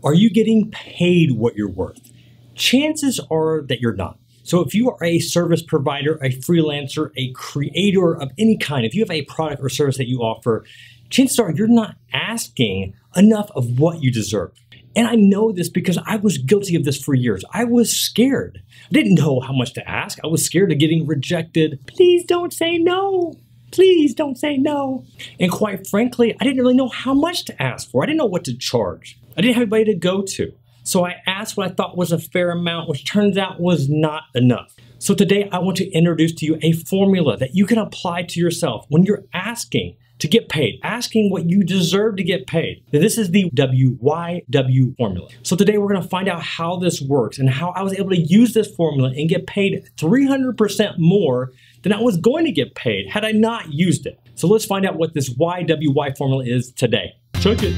Are you getting paid what you're worth? Chances are that you're not. So if you are a service provider, a freelancer, a creator of any kind, if you have a product or service that you offer, chances are you're not asking enough of what you deserve. And I know this because I was guilty of this for years. I was scared. I didn't know how much to ask. I was scared of getting rejected. Please don't say no. Please don't say no. And quite frankly, I didn't really know how much to ask for. I didn't know what to charge. I didn't have anybody to go to. So I asked what I thought was a fair amount, which turns out was not enough. So today I want to introduce to you a formula that you can apply to yourself when you're asking to get paid, asking what you deserve to get paid. Now, this is the WYW formula. So today we're gonna find out how this works and how I was able to use this formula and get paid 300% more than I was going to get paid had I not used it. So let's find out what this YWY formula is today. Check it.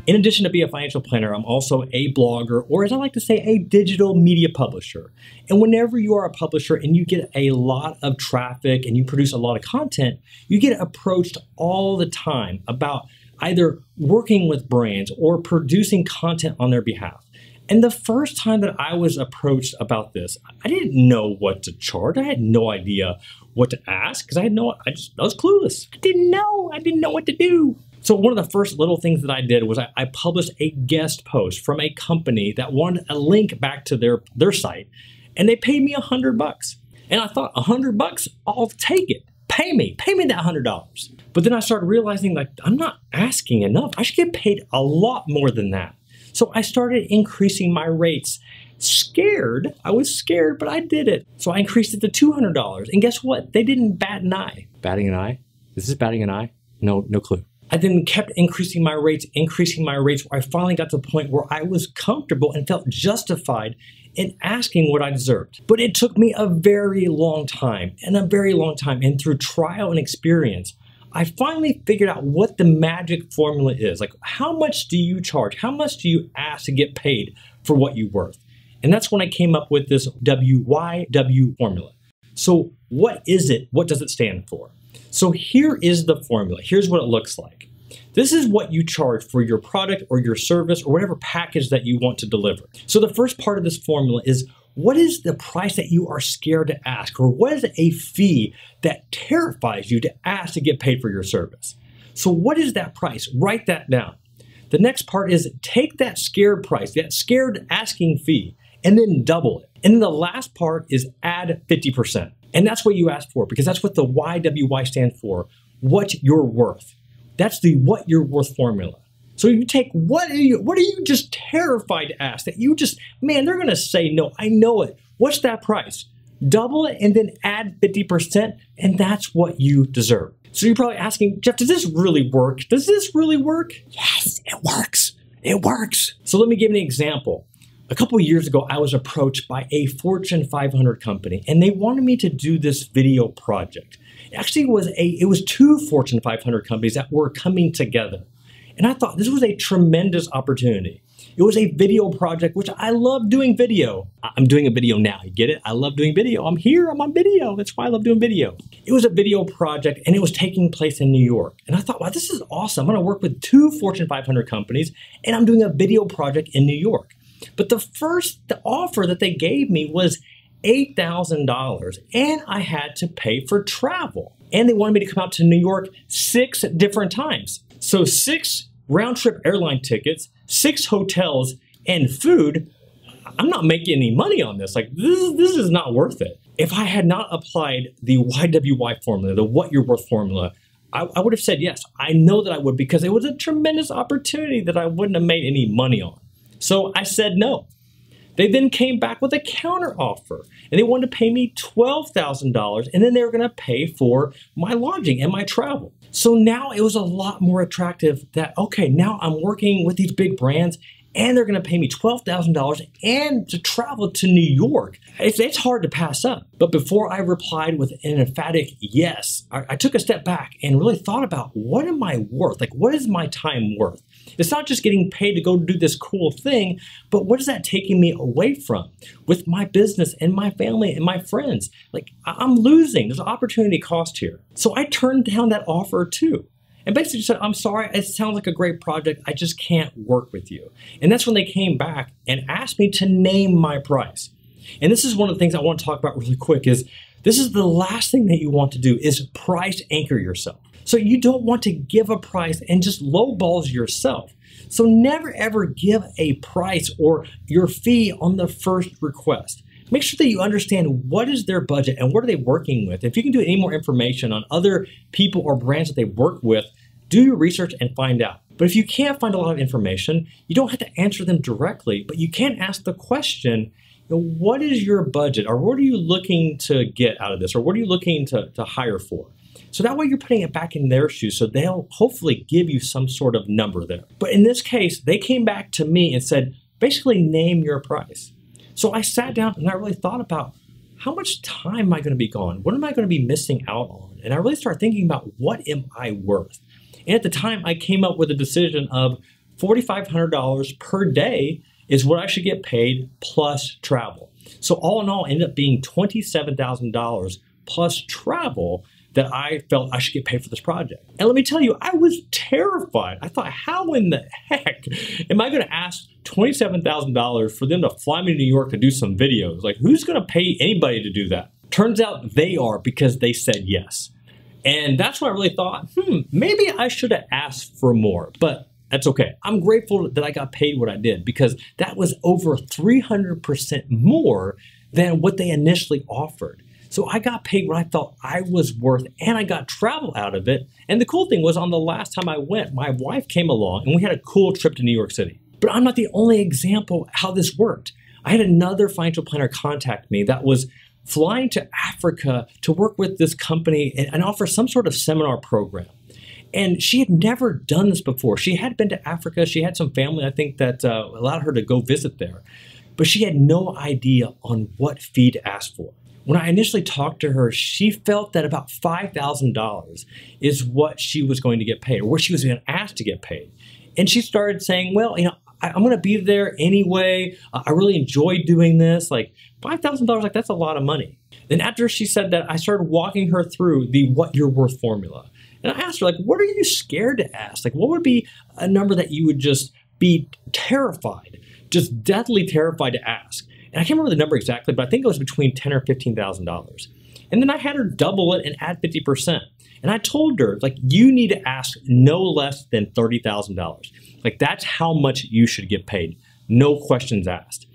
In addition to being a financial planner, I'm also a blogger, or as I like to say, a digital media publisher. And whenever you are a publisher and you get a lot of traffic and you produce a lot of content, you get approached all the time about either working with brands or producing content on their behalf. And the first time that I was approached about this, I didn't know what to charge. I had no idea what to ask because I was clueless. I didn't know what to do. So one of the first little things that I did was I published a guest post from a company that wanted a link back to their site, and they paid me $100. And I thought, $100, I'll take it. Pay me that $100. But then I started realizing, like, I'm not asking enough. I should get paid a lot more than that. So I started increasing my rates. Scared, I was scared, but I did it. So I increased it to $200. And guess what? They didn't bat an eye. Batting an eye? Is this batting an eye? No clue. I then kept increasing my rates, where I finally got to the point where I was comfortable and felt justified in asking what I deserved. But it took me a very long time, and through trial and experience, I finally figured out what the magic formula is. Like, how much do you charge? How much do you ask to get paid for what you're worth? And that's when I came up with this WYW formula. So what is it? What does it stand for? So here is the formula. Here's what it looks like. This is what you charge for your product or your service or whatever package that you want to deliver. So the first part of this formula is, what is the price that you are scared to ask? Or what is a fee that terrifies you to ask to get paid for your service? So what is that price? Write that down. The next part is, take that scared price, that scared asking fee, and then double it. And then the last part is add 50%. And that's what you ask for, because that's what the YWY stands for, what you're worth. That's the what you're worth formula. So you take, what are you just terrified to ask? That you just, man, they're gonna say no, I know it. What's that price? Double it and then add 50%, and that's what you deserve. So you're probably asking, Jeff, does this really work? Does this really work? Yes, it works. It works. So let me give you an example. A couple of years ago, I was approached by a Fortune 500 company, and they wanted me to do this video project. Actually, it was two Fortune 500 companies that were coming together. And I thought this was a tremendous opportunity. It was a video project, which I love doing video. I'm doing a video now, you get it? I love doing video. I'm here, I'm on video. That's why I love doing video. It was a video project, and it was taking place in New York. And I thought, wow, this is awesome. I'm gonna work with two Fortune 500 companies, and I'm doing a video project in New York. But the offer that they gave me was $8,000, and I had to pay for travel. And they wanted me to come out to New York 6 different times. So 6 round-trip airline tickets, 6 hotels, and food. I'm not making any money on this. Like, this is not worth it. If I had not applied the YWY formula, the what you're worth formula, I would have said yes. I know that I would, because it was a tremendous opportunity that I wouldn't have made any money on. So I said no. They then came back with a counter offer, and they wanted to pay me $12,000, and then they were gonna pay for my lodging and my travel. So now it was a lot more attractive that, okay, now I'm working with these big brands, and they're going to pay me $12,000 and to travel to New York. It's hard to pass up. But before I replied with an emphatic yes, I took a step back and really thought about, what am I worth? Like, what is my time worth? It's not just getting paid to go do this cool thing, but what is that taking me away from with my business and my family and my friends? Like, I'm losing. There's an opportunity cost here. So I turned down that offer too. And basically said, I'm sorry, it sounds like a great project. I just can't work with you. And that's when they came back and asked me to name my price. And this is one of the things I want to talk about really quick is, this is the last thing that you want to do is price anchor yourself. So you don't want to give a price and just lowballs yourself. So never ever give a price or your fee on the first request. Make sure that you understand what is their budget and what are they working with. If you can do any more information on other people or brands that they work with, do your research and find out. But if you can't find a lot of information, you don't have to answer them directly, but you can ask the question, what is your budget? Or what are you looking to get out of this? Or what are you looking to hire for? So that way you're putting it back in their shoes, so they'll hopefully give you some sort of number there. But in this case, they came back to me and said, basically name your price. So I sat down and I really thought about, how much time am I going to be gone? What am I going to be missing out on? And I really started thinking about, what am I worth? And at the time, I came up with a decision of $4,500 per day is what I should get paid plus travel. So all in all, ended up being $27,000 plus travel that I felt I should get paid for this project. And let me tell you, I was terrified. I thought, how in the heck am I going to ask $27,000 for them to fly me to New York to do some videos? Like, who's going to pay anybody to do that? Turns out they are, because they said yes. And that's when I really thought, maybe I should have asked for more, but that's okay. I'm grateful that I got paid what I did, because that was over 300% more than what they initially offered. So I got paid what I felt I was worth, and I got travel out of it. And the cool thing was, on the last time I went, my wife came along and we had a cool trip to New York City. But I'm not the only example how this worked. I had another financial planner contact me that was flying to Africa to work with this company and offer some sort of seminar program. And she had never done this before. She had been to Africa. She had some family, I think, that allowed her to go visit there. But she had no idea on what fee to ask for. When I initially talked to her, she felt that about $5,000 is what she was going to get paid, or what she was going to ask to get paid. And she started saying, well, I'm going to be there anyway. I really enjoy doing this. Like, $5,000, like, that's a lot of money. Then after she said that, I started walking her through the what you're worth formula. And I asked her, like, what are you scared to ask? Like, what would be a number that you would just be terrified, just deathly terrified to ask? And I can't remember the number exactly, but I think it was between $10,000 or $15,000. And then I had her double it and add 50%. And I told her, like, you need to ask no less than $30,000. Like, that's how much you should get paid. No questions asked.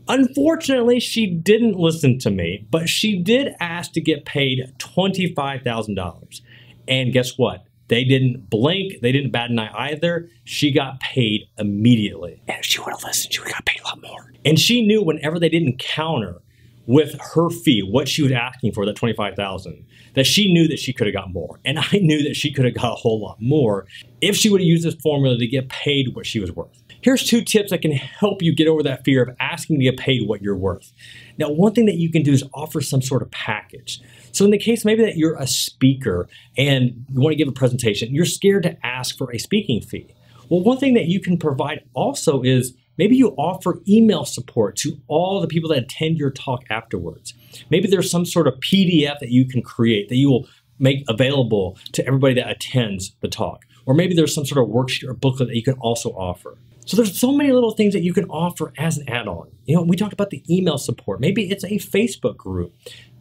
Unfortunately, she didn't listen to me, but she did ask to get paid $25,000. And guess what? They didn't blink. They didn't bat an eye either. She got paid immediately. And if she would have listened, she would have got paid a lot more. And she knew whenever they didn't counter with her fee, what she was asking for, that $25,000, that she knew that she could have got more. And I knew that she could have got a whole lot more if she would have used this formula to get paid what she was worth. Here's 2 tips that can help you get over that fear of asking to get paid what you're worth. Now, one thing that you can do is offer some sort of package. So in the case maybe that you're a speaker and you want to give a presentation, you're scared to ask for a speaking fee. Well, one thing that you can provide also is maybe you offer email support to all the people that attend your talk afterwards. Maybe there's some sort of PDF that you can create that you will make available to everybody that attends the talk. Or maybe there's some sort of worksheet or booklet that you can also offer. So there's so many little things that you can offer as an add-on. We talked about the email support. Maybe it's a Facebook group,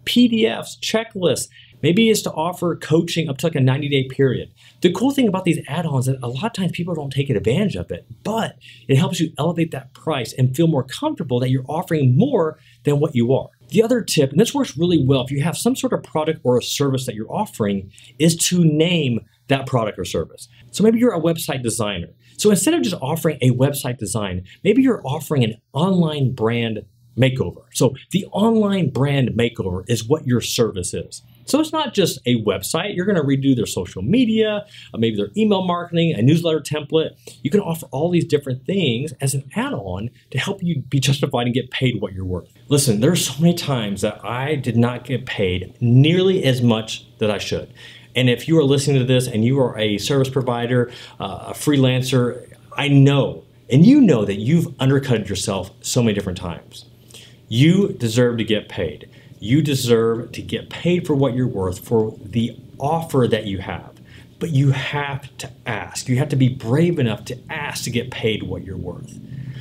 PDFs, checklists. Maybe it's to offer coaching up to like a 90-day period. The cool thing about these add-ons is that a lot of times people don't take advantage of it, but it helps you elevate that price and feel more comfortable that you're offering more than what you are. The other tip, and this works really well if you have some sort of product or a service that you're offering, is to name that product or service. So maybe you're a website designer. So instead of just offering a website design, maybe you're offering an online brand makeover. So the online brand makeover is what your service is. So it's not just a website. You're going to redo their social media, maybe their email marketing, a newsletter template. You can offer all these different things as an add-on to help you be justified and get paid what you're worth. Listen, there are so many times that I did not get paid nearly as much that I should. And if you are listening to this and you are a service provider, a freelancer, I know, and you know that you've undercut yourself so many different times. You deserve to get paid. You deserve to get paid for what you're worth, for the offer that you have. But you have to ask. You have to be brave enough to ask to get paid what you're worth.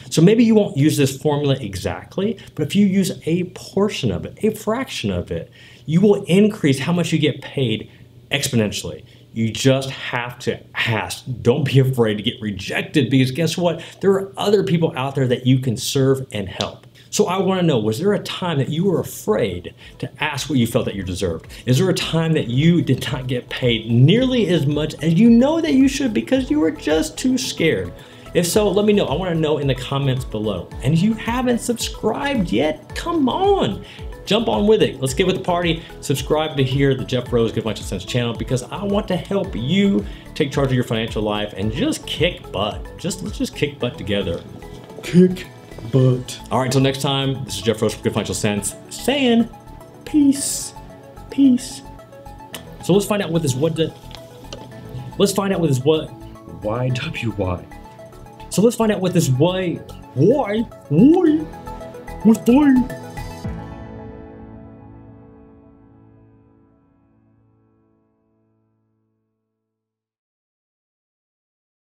So maybe you won't use this formula exactly, but if you use a portion of it, a fraction of it, you will increase how much you get paid exponentially. You just have to ask. Don't be afraid to get rejected, because guess what? There are other people out there that you can serve and help. So I want to know, was there a time that you were afraid to ask what you felt that you deserved? Is there a time that you did not get paid nearly as much as you know that you should because you were just too scared? If so, let me know. I want to know in the comments below. And if you haven't subscribed yet, come on. Jump on with it. Let's get with the party. Subscribe to here, the Jeff Rose Good Financial Sense channel, because I want to help you take charge of your financial life and just kick butt. Let's just kick butt together. Kick butt. All right, until next time, this is Jeff Rose from Good Financial Sense saying peace, peace. So let's find out what this YWY. So let's find out what this what's